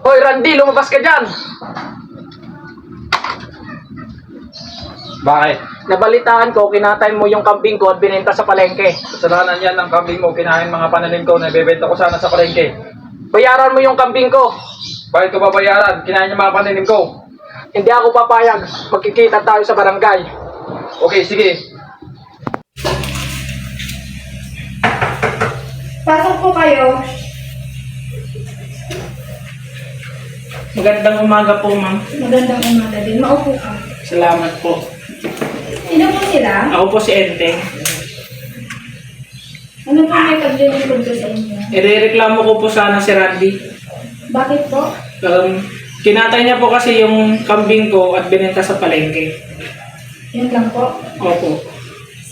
Hoy, Randy, lumabas ka dyan! Bakit? Nabalitaan ko, kinatay mo yung kambing ko at binenta sa palengke. Kasalanan yan ng kambing mo, kinain mga pananim ko na ibebenta ko sana sa palengke. Bayaran mo yung kambing ko. Bakit ko babayaran? Kinain yung mga pananim ko. Hindi ako papayag. Magkikita tayo sa barangay. Okay, sige. Pasok po kayo. Magandang umaga po, ma'am. Magandang umaga din. Maupo ka. Salamat po. Sino po sila? Ako po si Enteng. Ano po may paglilingkod ko sa inyo? Irereklamo ko po sana si Randy. Bakit po? Kinatay niya po kasi yung kambing ko at binenta sa palengke. Yun lang po. Opo.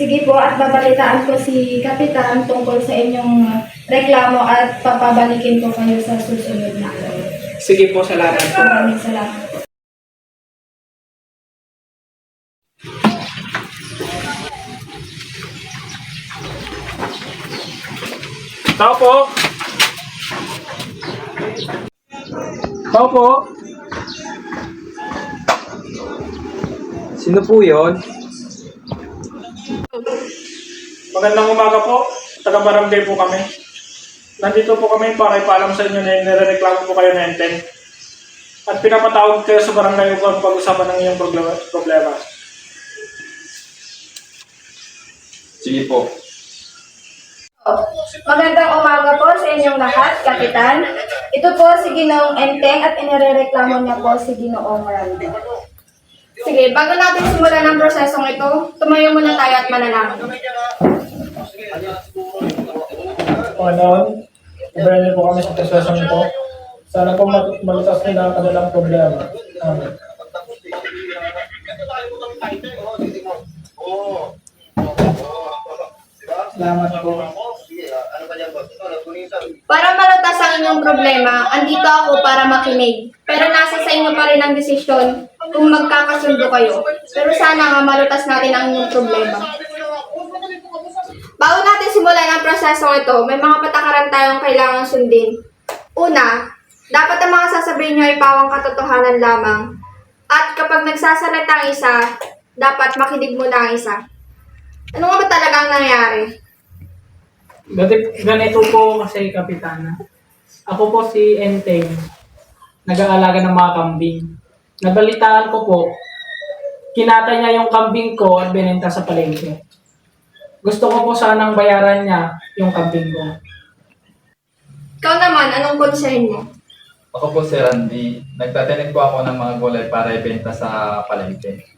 Sige po, at babalitaan ko si Kapitan tungkol sa inyong reklamo at papabalikin ko kayo sa susunod na araw. Sige po, salamat po. Maraming salamat po. Tao po. Tao po. Sino po yun? Magandang umaga po. Taga-barangay po kami. Nandito po kami para ipaalam sa inyo na nirereklamo po kayo na Enteng. At pinapatawag kayo sa barangay upang pag-usapan ng iyong problema. Sige po. Magandang umaga po sa inyong lahat, Kapitan. Ito po si Ginoong Enteng at inirereklamo niya po si Ginoong Randy. Sige, bago natin simulan ang prosesong ito, tumayo muna tayo at manalangin. Panginoon, ibayan niyo po kami sa prosesong ito. Sana po malutas nila ang kanilang problema. Amen. Salamat po. Para malutas ang inyong problema, andito ako para makinig. Pero nasa sa inyo pa rin ang desisyon kung magkakasundo kayo. Pero sana nga malutas natin ang inyong problema. Bago natin simulan ang prosesong ito, may mga patakaran tayong kailangan sundin. Una, dapat ang mga sasabihin nyo ay pawang katotohanan lamang. At kapag nagsasalita ang isa, dapat makinig mo na ang isa. Ano nga ba talaga ang nangyari? Ganito po kasi, Kapitana. Ako po si Enteng, nag-aalaga ng mga kambing. Nabalitaan ko po, kinatay niya yung kambing ko at binenta sa palengke. Gusto ko po sanang bayaran niya yung kambing ko. Ikaw naman, anong konsehin mo? Ako po si Randy. Nagtatanim po ako ng mga gulay para ibenta sa palengke.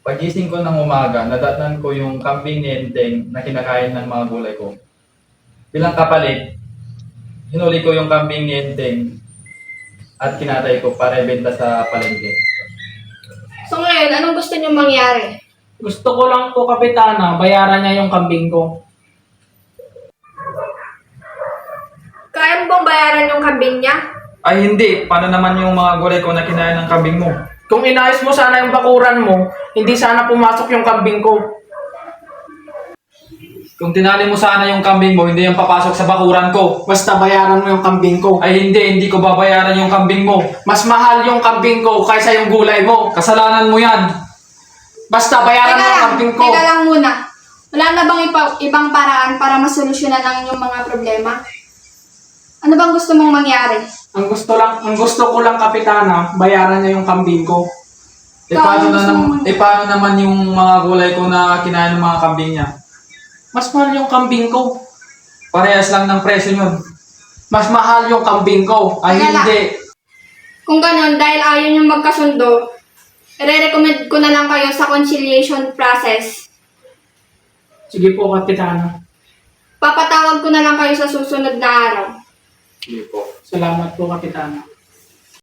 Pagising ko ng umaga, nadatnan ko yung kambing ni Enteng na kinakain ng mga gulay ko. Bilang kapalit, hinuli ko yung kambing ni Enteng at kinatay ko para ibenta sa palengke. So ngayon, anong gusto niyo mangyari? Gusto ko lang po, Kapitana, bayaran niya yung kambing ko. Kaya mo bang bayaran yung kambing niya? Ay hindi, paano naman yung mga gulay ko na kinain ng kambing mo? Kung inayos mo sana yung bakuran mo, hindi sana pumasok yung kambing ko. Kung tinali mo sana yung kambing mo, hindi yung papasok sa bakuran ko. Basta bayaran mo yung kambing ko. Ay hindi ko babayaran yung kambing mo. Mas mahal yung kambing ko kaysa yung gulay mo. Kasalanan mo yan. Basta bayaran mo yung kambing ko. Teka lang muna. Wala na bang ibang paraan para masolusyonan ang inyong mga problema? Ano bang gusto mong mangyari? Ang gusto ko lang, Kapitana, bayaran niya yung kambing ko. Paano naman yung mga gulay ko na kinain ng mga kambing niya? Mas mahal yung kambing ko. Parehas lang ng presyo yun. Mas mahal yung kambing ko. Ay Teka lang. hindi. Kung ganun, dahil ayaw nyo magkasundo, i-recommend ko na lang kayo sa conciliation process. Sige po, Kapitana. Papatawag ko na lang kayo sa susunod na araw. Sige po. Salamat po, Kapitana.